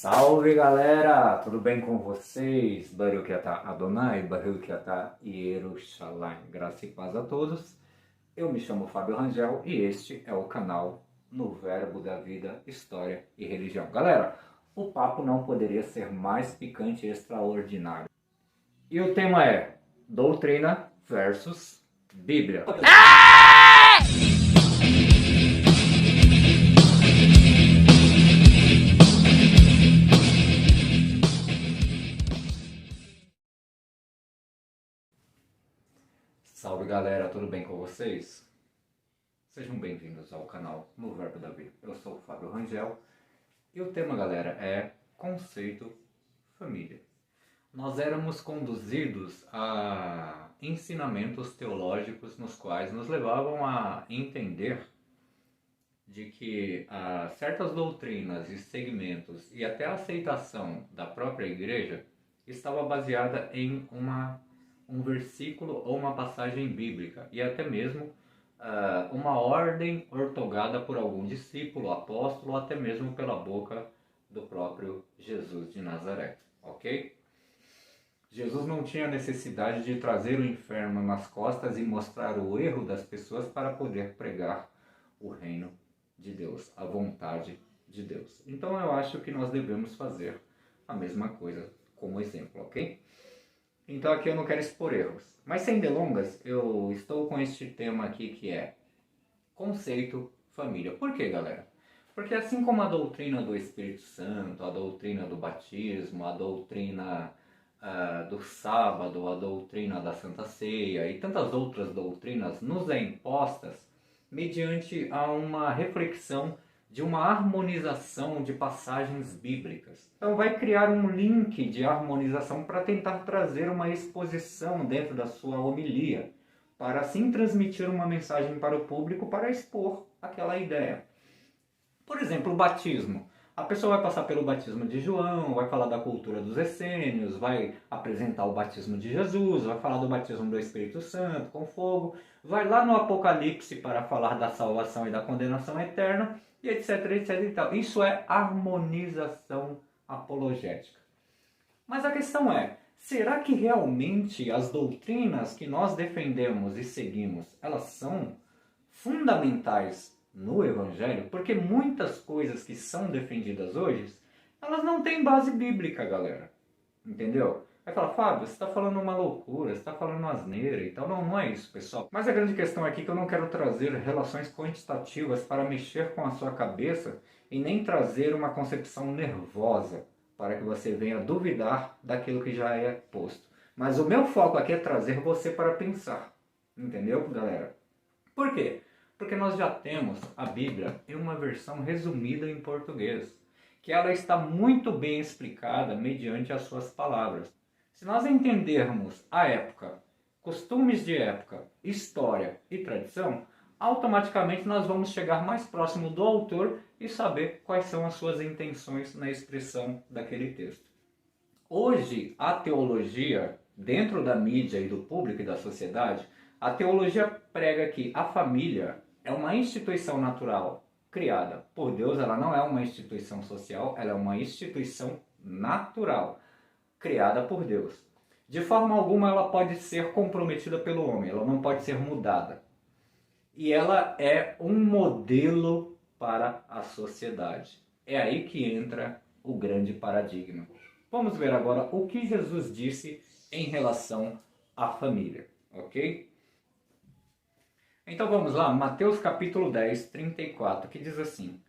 Salve galera, tudo bem com vocês? Baruch atah Adonai, Baruch atah Yerushalayim. Graça e paz a todos. Eu me chamo Fábio Rangel e este é o canal No Verbo da Vida, História e Religião. Galera, o papo não poderia ser mais picante e extraordinário. E o tema é Doutrina versus Bíblia. Salve galera, tudo bem com vocês? Sejam bem-vindos ao canal No Verbo da Vida. Eu sou o Fábio Rangel e o tema, galera, é conceito família. Nós éramos conduzidos a ensinamentos teológicos nos quais nos levavam a entender de que certas doutrinas e segmentos e até a aceitação da própria igreja estava baseada em um versículo ou uma passagem bíblica e até mesmo uma ordem ortogada por algum discípulo, apóstolo, ou até mesmo pela boca do próprio Jesus de Nazaré, ok? Jesus não tinha necessidade de trazer o inferno nas costas e mostrar o erro das pessoas para poder pregar o reino de Deus, a vontade de Deus. Então eu acho que nós devemos fazer a mesma coisa como exemplo, ok? Então aqui eu não quero expor erros. Mas sem delongas, eu estou com este tema aqui que é conceito família. Por quê, galera? Porque assim como a doutrina do Espírito Santo, a doutrina do batismo, a doutrina do sábado, a doutrina da Santa Ceia e tantas outras doutrinas nos é impostas mediante a uma reflexão de uma harmonização de passagens bíblicas. Então vai criar um link de harmonização para tentar trazer uma exposição dentro da sua homilia, para assim transmitir uma mensagem para o público para expor aquela ideia. Por exemplo, o batismo. A pessoa vai passar pelo batismo de João, vai falar da cultura dos essênios, vai apresentar o batismo de Jesus, vai falar do batismo do Espírito Santo com fogo, vai lá no Apocalipse para falar da salvação e da condenação eterna, e etc, etc e tal. Isso é harmonização apologética. Mas a questão é, será que realmente as doutrinas que nós defendemos e seguimos, elas são fundamentais no Evangelho? Porque muitas coisas que são defendidas hoje, elas não têm base bíblica, galera. Entendeu? Vai falar, Fábio, você está falando uma loucura, você está falando uma asneira e tal. Não, não é isso, pessoal. Mas a grande questão aqui é que eu não quero trazer relações quantitativas para mexer com a sua cabeça e nem trazer uma concepção nervosa para que você venha duvidar daquilo que já é posto. Mas o meu foco aqui é trazer você para pensar. Entendeu, galera? Por quê? Porque nós já temos a Bíblia em uma versão resumida em português, que ela está muito bem explicada mediante as suas palavras. Se nós entendermos a época, costumes de época, história e tradição, automaticamente nós vamos chegar mais próximo do autor e saber quais são as suas intenções na expressão daquele texto. Hoje, a teologia, dentro da mídia e do público e da sociedade, a teologia prega que a família é uma instituição natural criada por Deus, ela não é uma instituição social, ela é uma instituição natural criada por Deus. De forma alguma ela pode ser comprometida pelo homem, ela não pode ser mudada. E ela é um modelo para a sociedade. É aí que entra o grande paradigma. Vamos ver agora o que Jesus disse em relação à família, ok? Então vamos lá, Mateus capítulo 10, 34, que diz assim: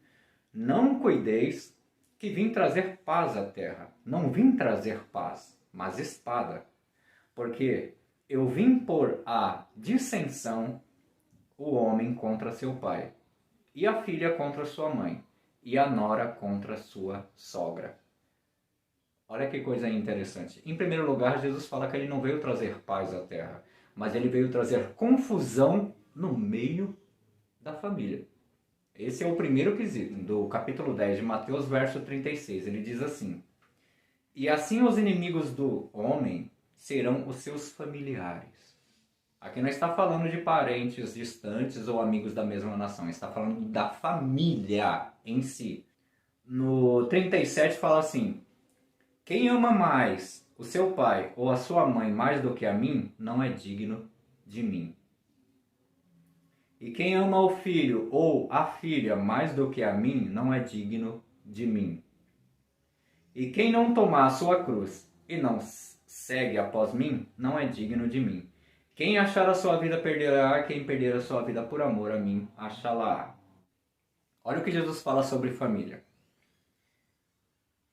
Não cuideis que vim trazer paz à terra. Não vim trazer paz, mas espada. Porque eu vim pôr a dissensão o homem contra seu pai, e a filha contra sua mãe, e a nora contra sua sogra. Olha que coisa interessante. Em primeiro lugar, Jesus fala que ele não veio trazer paz à terra, mas ele veio trazer confusão no meio da família. Esse é o primeiro quesito do capítulo 10 de Mateus, verso 36. Ele diz assim: E assim os inimigos do homem serão os seus familiares. Aqui não está falando de parentes distantes ou amigos da mesma nação, está falando da família em si. No 37 fala assim: quem ama mais o seu pai ou a sua mãe mais do que a mim, não é digno de mim. E quem ama o filho ou a filha mais do que a mim, não é digno de mim. E quem não tomar a sua cruz e não segue após mim, não é digno de mim. Quem achar a sua vida perderá, quem perder a sua vida por amor a mim, achá-la. Olha o que Jesus fala sobre família.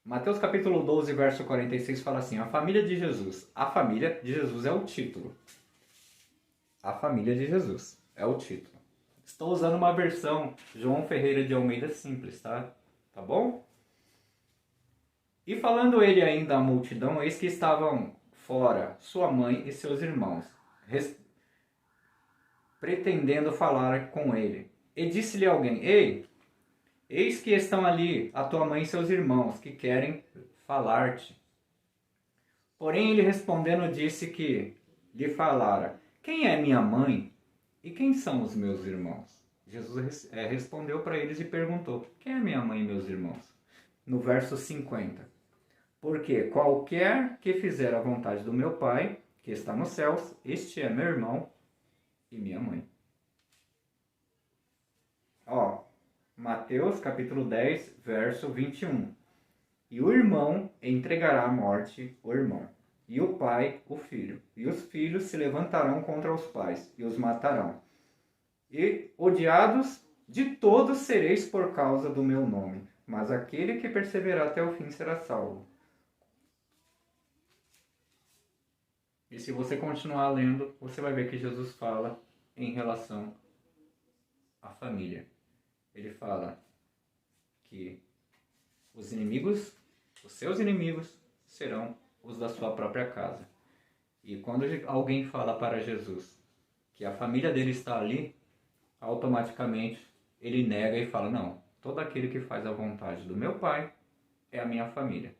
Mateus capítulo 12, verso 46 fala assim: a família de Jesus. A família de Jesus é o título. A família de Jesus é o título. Estou usando uma versão João Ferreira de Almeida simples, tá? Tá bom? E falando ele ainda à multidão, eis que estavam fora sua mãe e seus irmãos, pretendendo falar com ele. E disse-lhe alguém: ei, eis que estão ali a tua mãe e seus irmãos, que querem falar-te. Porém ele respondendo disse que lhe falara: quem é minha mãe e quem são os meus irmãos? Jesus respondeu para eles e perguntou: quem é minha mãe e meus irmãos? No verso 50. Porque qualquer que fizer a vontade do meu Pai, que está nos céus, este é meu irmão e minha mãe. Ó, Mateus capítulo 10, verso 21. E o irmão entregará à morte o irmão, e o pai o filho, e os filhos se levantarão contra os pais e os matarão. E odiados de todos sereis por causa do meu nome, mas aquele que perseverar até o fim será salvo. E se você continuar lendo, você vai ver que Jesus fala em relação à família. Ele fala que os inimigos, os seus inimigos, serão os da sua própria casa. E quando alguém fala para Jesus que a família dele está ali, automaticamente ele nega e fala: não, todo aquele que faz a vontade do meu Pai é a minha família.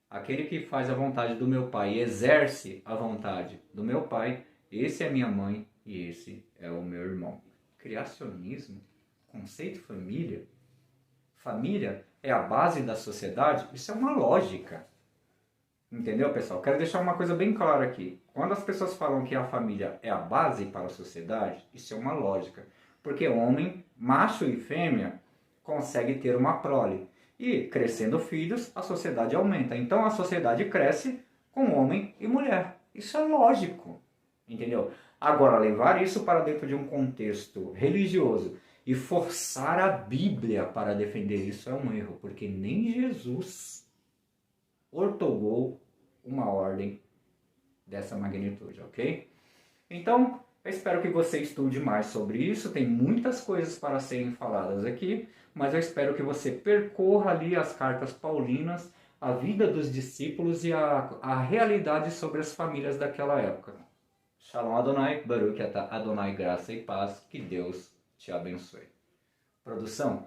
Aquele que faz a vontade do meu Pai e exerce a vontade do meu Pai, esse é minha mãe e esse é o meu irmão. Criacionismo, conceito família. Família é a base da sociedade, isso é uma lógica. Entendeu, pessoal? Quero deixar uma coisa bem clara aqui. Quando as pessoas falam que a família é a base para a sociedade, isso é uma lógica. Porque homem, macho e fêmea, consegue ter uma prole. E, crescendo filhos, a sociedade aumenta. Então, a sociedade cresce com homem e mulher. Isso é lógico. Entendeu? Agora, levar isso para dentro de um contexto religioso e forçar a Bíblia para defender isso é um erro. Porque nem Jesus ortogou uma ordem dessa magnitude, ok? Então, eu espero que você estude mais sobre isso. Tem muitas coisas para serem faladas aqui, mas eu espero que você percorra ali as cartas paulinas, a vida dos discípulos e a realidade sobre as famílias daquela época. Shalom Adonai, Baruch Atah Adonai, graça e paz, que Deus te abençoe. Produção.